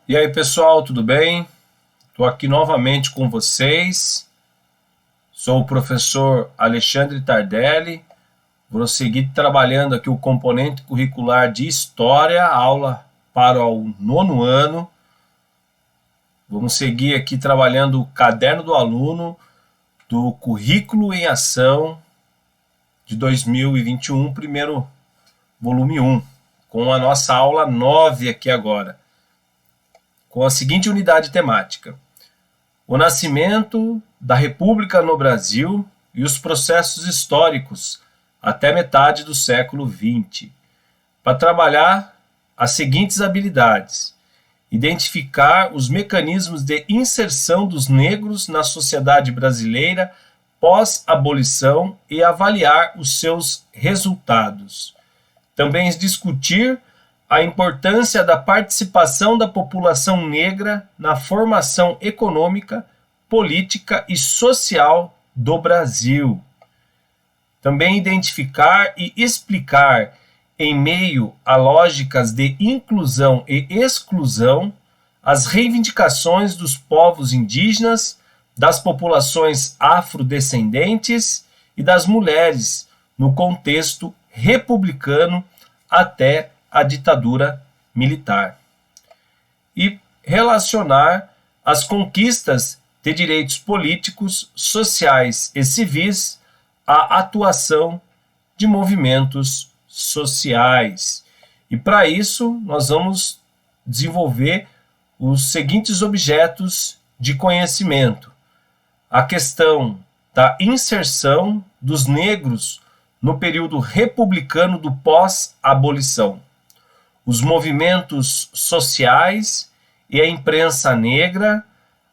E aí, pessoal, tudo bem? Estou aqui novamente com vocês. Sou o professor Alexandre Tardelli. Vou seguir trabalhando aqui o componente curricular de História, aula para o 9º ano. Vamos seguir aqui trabalhando o caderno do aluno do Currículo em Ação de 2021, primeiro volume 1, com a nossa aula 9 aqui agora, com a seguinte unidade temática: o nascimento da República no Brasil e os processos históricos até metade do século XX. Para trabalhar as seguintes habilidades: identificar os mecanismos de inserção dos negros na sociedade brasileira pós-abolição e avaliar os seus resultados. Também discutir a importância da participação da população negra na formação econômica, política e social do Brasil. Também identificar e explicar, em meio a lógicas de inclusão e exclusão, as reivindicações dos povos indígenas, das populações afrodescendentes e das mulheres no contexto republicano até a ditadura militar. E relacionar as conquistas de direitos políticos, sociais e civis à atuação de movimentos sociais. E para isso, nós vamos desenvolver os seguintes objetos de conhecimento: a questão da inserção dos negros no período republicano do pós-abolição, os movimentos sociais e a imprensa negra,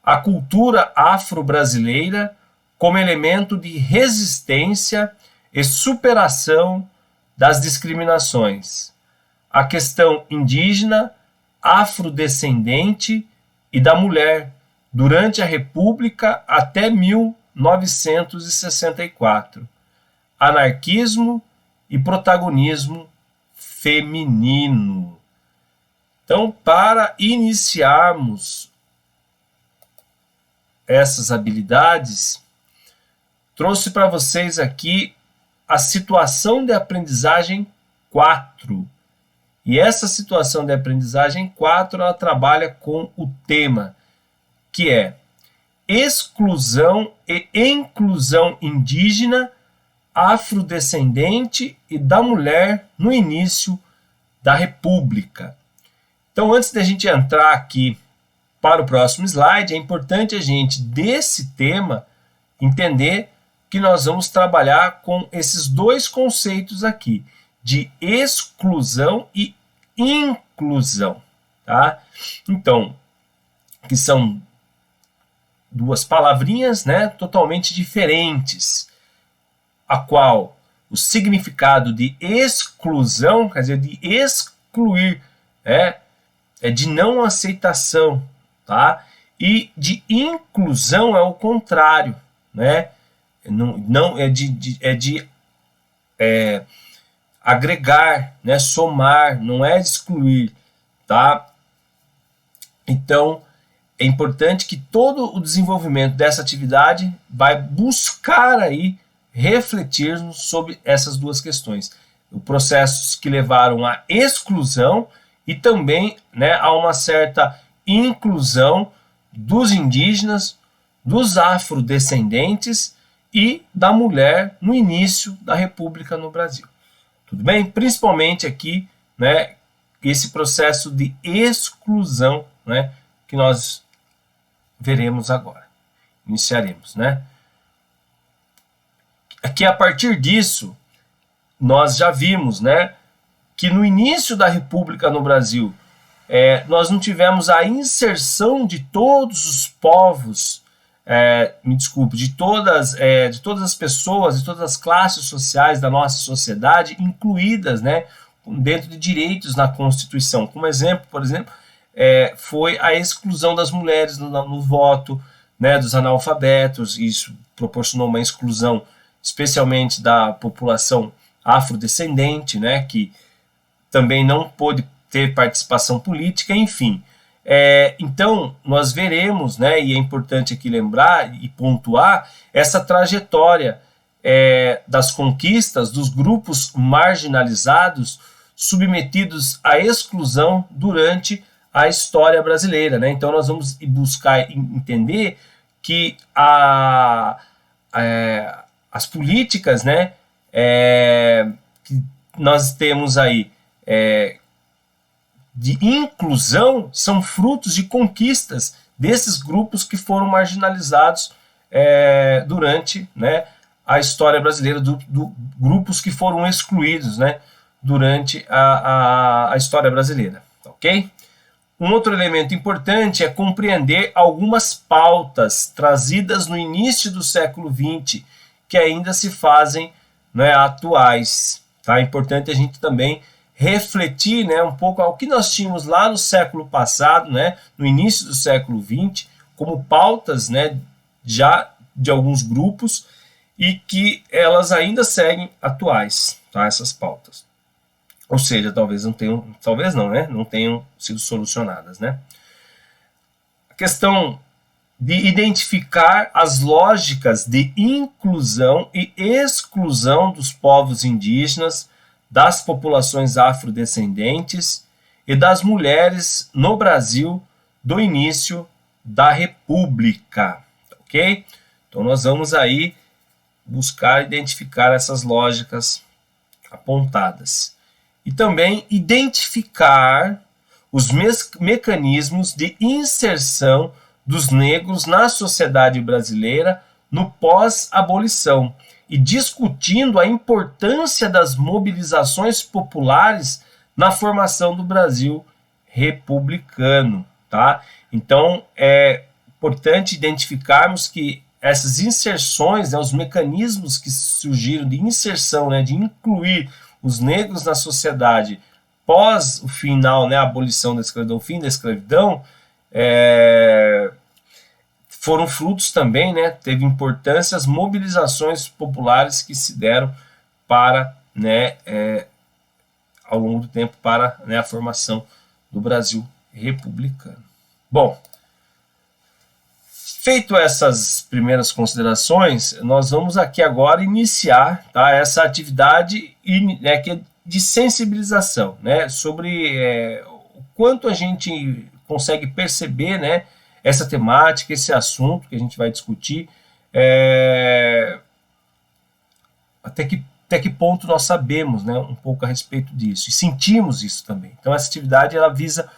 a cultura afro-brasileira como elemento de resistência e superação das discriminações, a questão indígena, afrodescendente e da mulher durante a República até 1964, anarquismo e protagonismo feminino. Então, para iniciarmos essas habilidades, trouxe para vocês aqui a situação de aprendizagem 4. E essa situação de aprendizagem 4, ela trabalha com o tema, que é exclusão e inclusão indígena, afrodescendente e da mulher no início da República. Então, antes da gente entrar aqui para o próximo slide, é importante a gente, desse tema, entender que nós vamos trabalhar com esses dois conceitos aqui, de exclusão e inclusão, tá? Então, que são duas palavrinhas, né, totalmente diferentes, a qual o significado de exclusão, quer dizer, de excluir, é de não aceitação, tá? E de inclusão é o contrário, né? Não é de agregar, né? Somar, não é de excluir, tá? Então, é importante que todo o desenvolvimento dessa atividade vai buscar aí refletir sobre essas duas questões, os processos que levaram à exclusão e também, né, a uma certa inclusão dos indígenas, dos afrodescendentes e da mulher no início da República no Brasil. Tudo bem? Principalmente aqui, né, esse processo de exclusão, né, que nós veremos agora, iniciaremos, né? Aqui, a partir disso, nós já vimos, né, que no início da República no Brasil, nós não tivemos a inserção de todos os povos, de todas as pessoas, de todas as classes sociais da nossa sociedade incluídas, né, dentro de direitos na Constituição. Como exemplo, por exemplo, foi a exclusão das mulheres no voto, né, dos analfabetos. Isso proporcionou uma exclusão especialmente da população afrodescendente, né, que também não pôde ter participação política, enfim. Então, nós veremos, né, e é importante aqui lembrar e pontuar essa trajetória das conquistas dos grupos marginalizados submetidos à exclusão durante a história brasileira, né? Então, nós vamos buscar entender que as políticas, né, que nós temos aí de inclusão são frutos de conquistas desses grupos que foram marginalizados durante, né, a história brasileira, grupos que foram excluídos, né, durante a história brasileira, ok? Um outro elemento importante é compreender algumas pautas trazidas no início do século XX que ainda se fazem, né, atuais. Tá? É importante a gente também refletir, né, um pouco ao que nós tínhamos lá no século passado, né, no início do século XX, como pautas, né, já de alguns grupos e que elas ainda seguem atuais, tá, essas pautas. Ou seja, talvez não, né, não tenham sido solucionadas, né. A questão de identificar as lógicas de inclusão e exclusão dos povos indígenas, das populações afrodescendentes e das mulheres no Brasil do início da República, ok? Então nós vamos aí buscar identificar essas lógicas apontadas. E também identificar os mecanismos de inserção dos negros na sociedade brasileira no pós-abolição e discutindo a importância das mobilizações populares na formação do Brasil republicano, tá? Então, é importante identificarmos que essas inserções, né, os mecanismos que surgiram de inserção, né, de incluir os negros na sociedade pós o final, né, a abolição da escravidão, o fim da escravidão, foram frutos também, né, teve importância as mobilizações populares que se deram para, né, ao longo do tempo, para, né, a formação do Brasil republicano. Bom, feito essas primeiras considerações, nós vamos aqui agora iniciar, tá, essa atividade de sensibilização, né, sobre o quanto a gente consegue perceber, né, essa temática, esse assunto que a gente vai discutir, até que ponto nós sabemos, né, um pouco a respeito disso, e sentimos isso também. Então essa atividade ela visa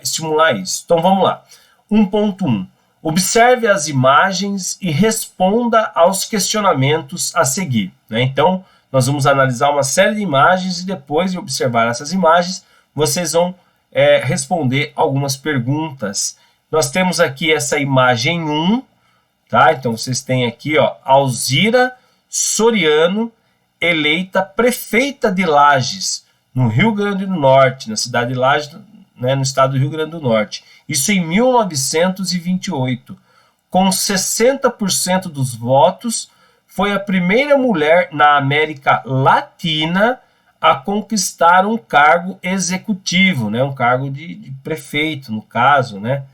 estimular isso. Então vamos lá. 1.1. Observe as imagens e responda aos questionamentos a seguir, né? Então, nós vamos analisar uma série de imagens e depois de observar essas imagens, vocês vão responder algumas perguntas. Nós temos aqui essa imagem 1, tá? Então, vocês têm aqui, ó, Alzira Soriano, eleita prefeita de Lages, no Rio Grande do Norte, na cidade de Lages, né, no estado do Rio Grande do Norte. Isso em 1928. Com 60% dos votos, foi a primeira mulher na América Latina a conquistar um cargo executivo, né, um cargo de prefeito, no caso, né.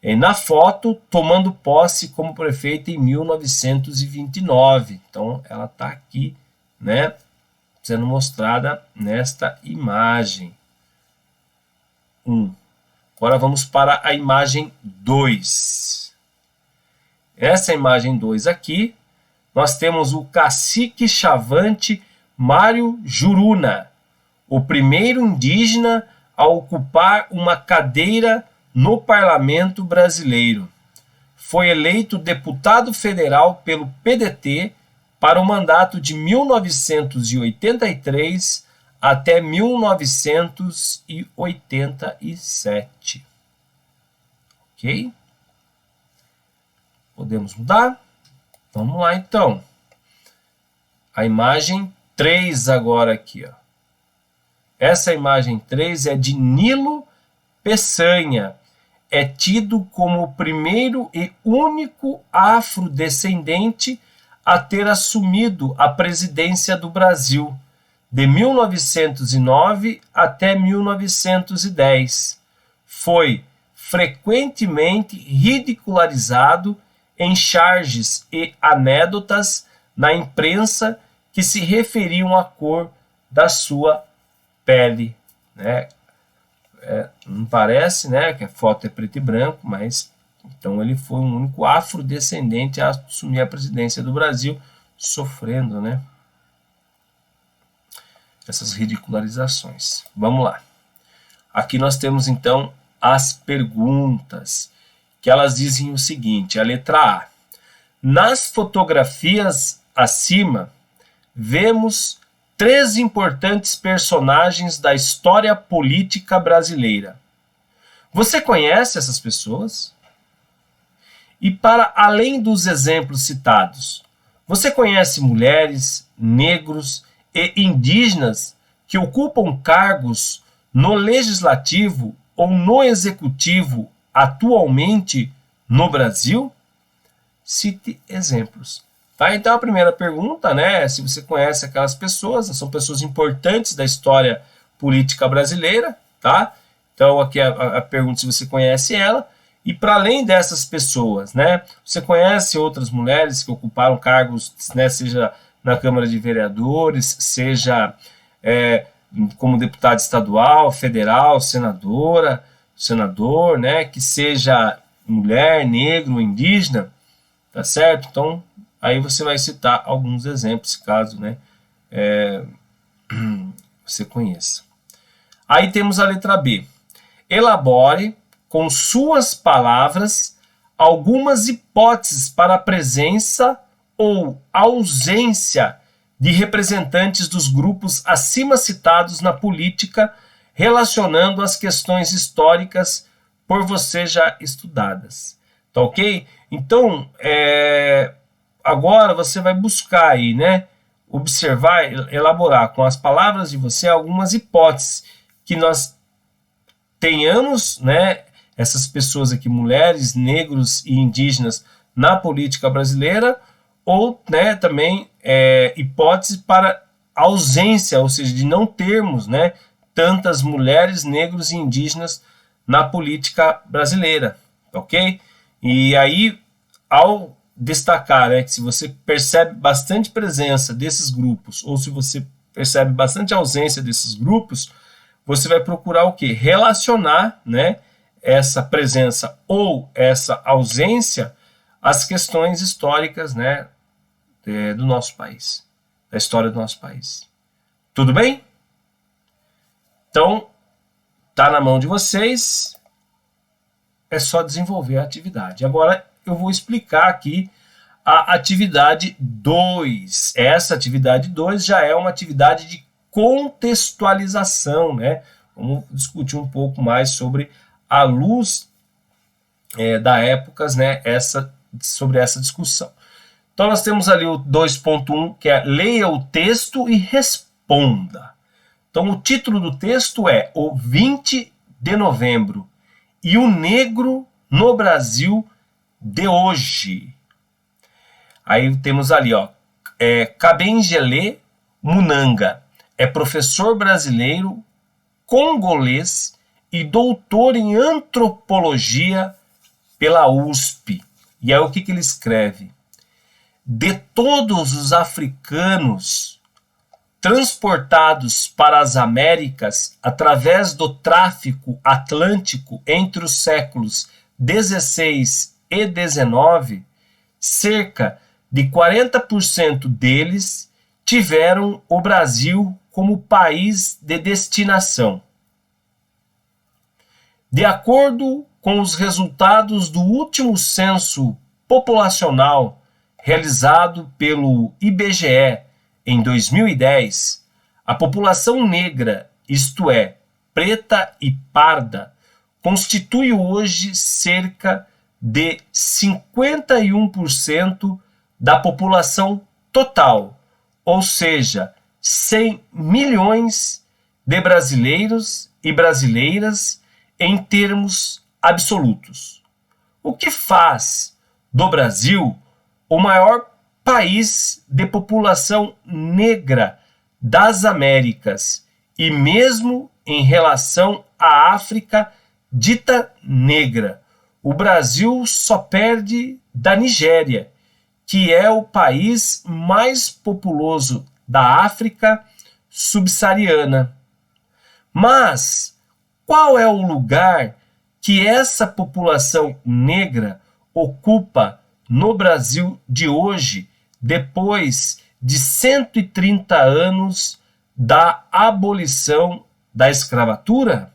E na foto, tomando posse como prefeita em 1929. Então, ela está aqui, né, sendo mostrada nesta imagem. 1. Agora vamos para a imagem 2. Essa imagem 2 aqui, nós temos o cacique chavante Mário Juruna, o primeiro indígena a ocupar uma cadeira no parlamento brasileiro. Foi eleito deputado federal pelo PDT para o mandato de 1983 até 1987. Ok? Podemos mudar? Vamos lá, então. A imagem 3 agora aqui, ó. Essa imagem 3 é de Nilo Peçanha. É tido como o primeiro e único afrodescendente a ter assumido a presidência do Brasil, de 1909 até 1910. foi frequentemente ridicularizado em charges e anedotas na imprensa que se referiam à cor da sua pele, né? Não parece, né, que a foto é preto e branco, mas então ele foi o único afrodescendente a assumir a presidência do Brasil, sofrendo, né, essas ridicularizações. Vamos lá. Aqui nós temos então as perguntas, que elas dizem o seguinte: a letra A. Nas fotografias acima, vemos 3 importantes personagens da história política brasileira. Você conhece essas pessoas? E para além dos exemplos citados, você conhece mulheres, negros e indígenas que ocupam cargos no legislativo ou no executivo atualmente no Brasil? Cite exemplos. Tá? Então a primeira pergunta, né, se você conhece aquelas pessoas, são pessoas importantes da história política brasileira, tá? Então aqui a pergunta se você conhece ela, e para além dessas pessoas, né, você conhece outras mulheres que ocuparam cargos, né, seja na Câmara de Vereadores, seja como deputado estadual, federal, senadora, senador, né, que seja mulher, negro, indígena, tá certo? Então aí você vai citar alguns exemplos, caso, né, você conheça. Aí temos a letra B. Elabore, com suas palavras, algumas hipóteses para a presença ou ausência de representantes dos grupos acima citados na política, relacionando as questões históricas por você já estudadas. Tá ok? Então, agora você vai buscar aí, né, observar, elaborar com as palavras de você algumas hipóteses que nós tenhamos, né, essas pessoas aqui, mulheres, negros e indígenas na política brasileira, ou, né, também hipóteses para ausência, ou seja, de não termos, né, tantas mulheres, negros e indígenas na política brasileira, ok? E aí, ao destacar, né, que se você percebe bastante presença desses grupos, ou se você percebe bastante ausência desses grupos, você vai procurar o quê? Relacionar, né, essa presença ou essa ausência às questões históricas, né, do nosso país, da história do nosso país. Tudo bem? Então, tá na mão de vocês, é só desenvolver a atividade. Agora eu vou explicar aqui a atividade 2. Essa atividade 2 já é uma atividade de contextualização, né? Vamos discutir um pouco mais sobre a luz da épocas, né? Sobre essa discussão. Então nós temos ali o 2.1, que é leia o texto e responda. Então o título do texto é O 20 de Novembro e o Negro no Brasil de Hoje. Aí temos ali, ó, Kabengele Munanga é professor brasileiro, congolês e doutor em antropologia pela USP. E aí o que ele escreve? De todos os africanos transportados para as Américas através do tráfico atlântico entre os séculos 16 e 19, cerca de 40% deles tiveram o Brasil como país de destinação. De acordo com os resultados do último censo populacional realizado pelo IBGE em 2010, a população negra, isto é, preta e parda, constitui hoje cerca de 51% da população total, ou seja, 100 milhões de brasileiros e brasileiras em termos absolutos. O que faz do Brasil o maior país de população negra das Américas e mesmo em relação à África dita negra. O Brasil só perde da Nigéria, que é o país mais populoso da África subsaariana. Mas qual é o lugar que essa população negra ocupa no Brasil de hoje, depois de 130 anos da abolição da escravatura?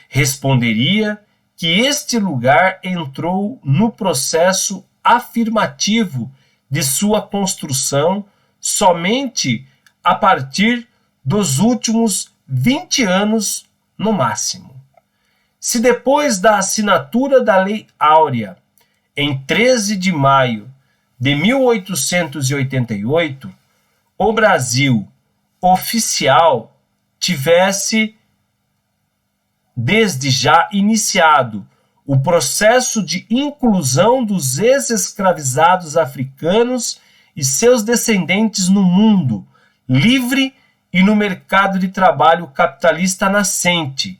Responderia que este lugar entrou no processo afirmativo de sua construção somente a partir dos últimos 20 anos no máximo. Se depois da assinatura da Lei Áurea, em 13 de maio de 1888, o Brasil oficial tivesse desde já iniciado o processo de inclusão dos ex-escravizados africanos e seus descendentes no mundo livre e no mercado de trabalho capitalista nascente,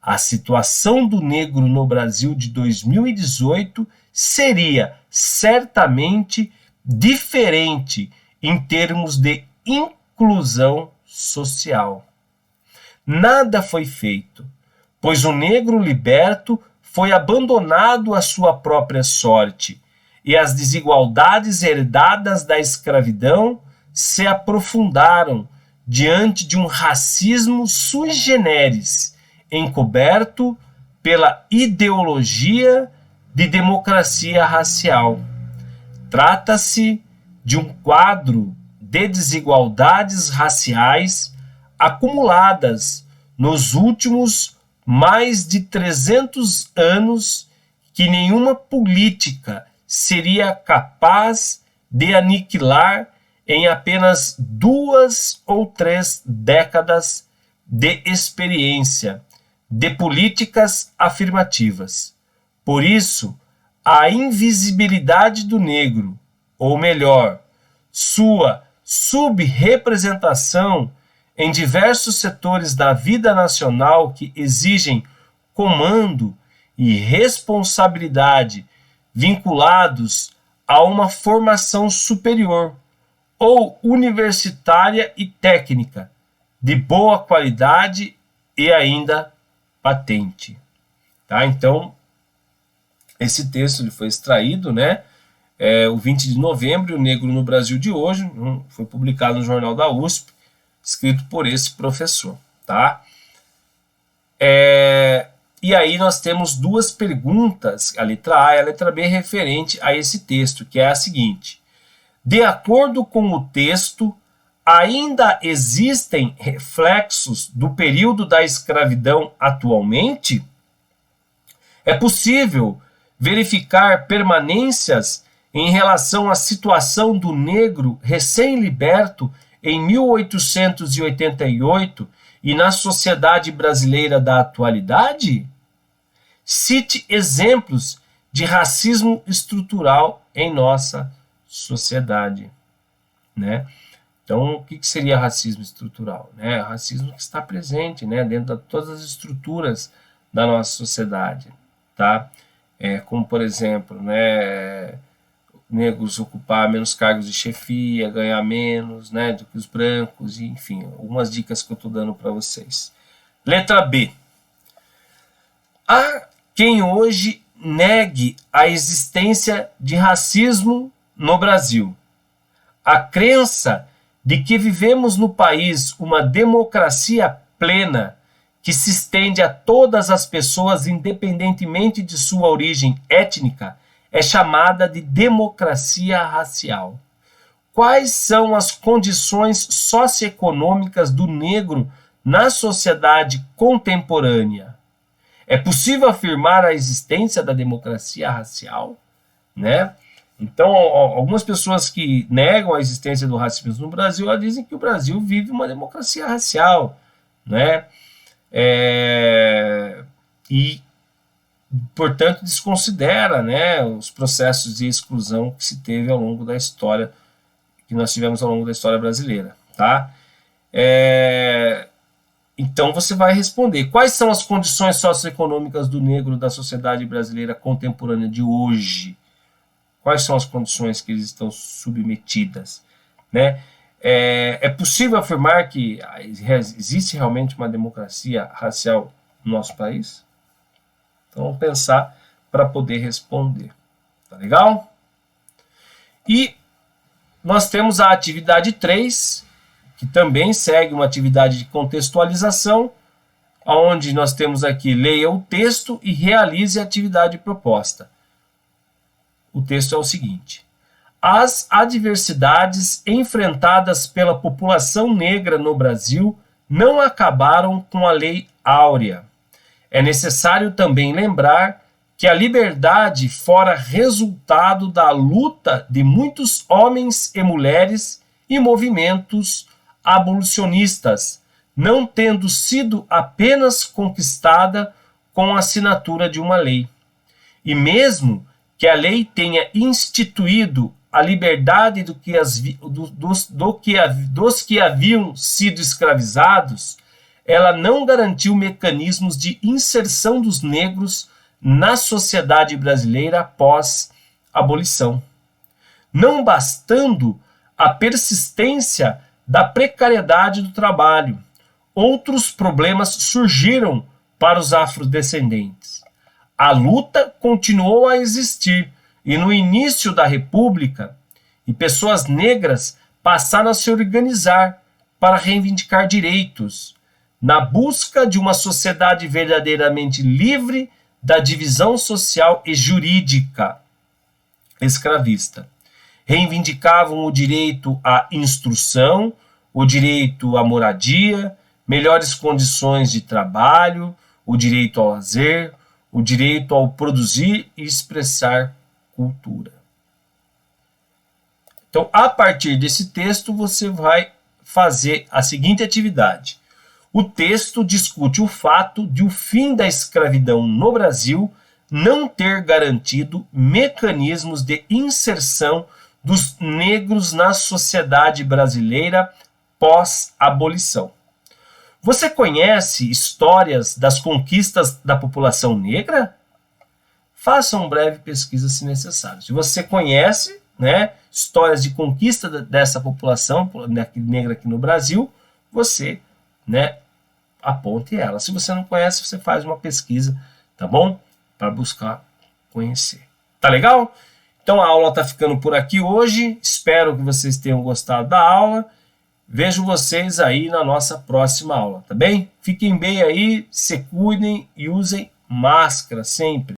a situação do negro no Brasil de 2018 seria certamente diferente em termos de inclusão social. Nada foi feito, pois o negro liberto foi abandonado à sua própria sorte, e as desigualdades herdadas da escravidão se aprofundaram diante de um racismo sui generis, encoberto pela ideologia de democracia racial. Trata-se de um quadro de desigualdades raciais acumuladas nos últimos mais de 300 anos que nenhuma política seria capaz de aniquilar em apenas 2 ou 3 décadas de experiência de políticas afirmativas. Por isso, a invisibilidade do negro, ou melhor, sua subrepresentação em diversos setores da vida nacional que exigem comando e responsabilidade vinculados a uma formação superior ou universitária e técnica de boa qualidade e ainda patente. Tá? Então, esse texto ele foi extraído, né? O 20 de novembro, O Negro no Brasil de Hoje, foi publicado no Jornal da USP, escrito por esse professor. Tá? E aí nós temos duas perguntas, a letra A e a letra B, referente a esse texto, que é a seguinte: de acordo com o texto, ainda existem reflexos do período da escravidão atualmente? É possível verificar permanências em relação à situação do negro recém-liberto em 1888 e na sociedade brasileira da atualidade? Cite exemplos de racismo estrutural em nossa sociedade, né? Então, o que seria racismo estrutural? Né? Racismo que está presente, né, dentro de todas as estruturas da nossa sociedade, tá? Como, por exemplo, né, negros ocupar menos cargos de chefia, ganhar menos, né, do que os brancos, enfim, algumas dicas que eu estou dando para vocês. Letra B. Há quem hoje negue a existência de racismo no Brasil. A crença de que vivemos no país uma democracia plena que se estende a todas as pessoas, independentemente de sua origem étnica, é chamada de democracia racial. Quais são as condições socioeconômicas do negro na sociedade contemporânea? É possível afirmar a existência da democracia racial, né? Então, algumas pessoas que negam a existência do racismo no Brasil, elas dizem que o Brasil vive uma democracia racial, né? E, portanto, desconsidera, né, os processos de exclusão que se teve ao longo da história, que nós tivemos ao longo da história brasileira, tá? Então você vai responder: quais são as condições socioeconômicas do negro da sociedade brasileira contemporânea de hoje? Quais são as condições que eles estão submetidas? Né? É possível afirmar que existe realmente uma democracia racial no nosso país? Então vamos pensar para poder responder. Tá legal? E nós temos a atividade 3, que também segue uma atividade de contextualização, onde nós temos aqui: leia o texto e realize a atividade proposta. O texto é o seguinte: as adversidades enfrentadas pela população negra no Brasil não acabaram com a Lei Áurea. É necessário também lembrar que a liberdade fora resultado da luta de muitos homens e mulheres e movimentos abolicionistas, não tendo sido apenas conquistada com a assinatura de uma lei. E mesmo que a lei tenha instituído a liberdade dos que haviam sido escravizados, ela não garantiu mecanismos de inserção dos negros na sociedade brasileira após a abolição. Não bastando a persistência da precariedade do trabalho, outros problemas surgiram para os afrodescendentes. A luta continuou a existir e no início da República, e pessoas negras passaram a se organizar para reivindicar direitos, na busca de uma sociedade verdadeiramente livre da divisão social e jurídica escravista. Reivindicavam o direito à instrução, o direito à moradia, melhores condições de trabalho, o direito ao lazer, o direito ao produzir e expressar cultura. Então, a partir desse texto, você vai fazer a seguinte atividade. O texto discute o fato de o fim da escravidão no Brasil não ter garantido mecanismos de inserção dos negros na sociedade brasileira pós-abolição. Você conhece histórias das conquistas da população negra? Faça uma breve pesquisa se necessário. Se você conhece, né, histórias de conquista dessa população negra aqui no Brasil, você, né, aponte ela. Se você não conhece, você faz uma pesquisa, tá bom? Para buscar conhecer. Tá legal? Então a aula tá ficando por aqui hoje. Espero que vocês tenham gostado da aula. Vejo vocês aí na nossa próxima aula, tá bem? Fiquem bem aí, se cuidem e usem máscara sempre.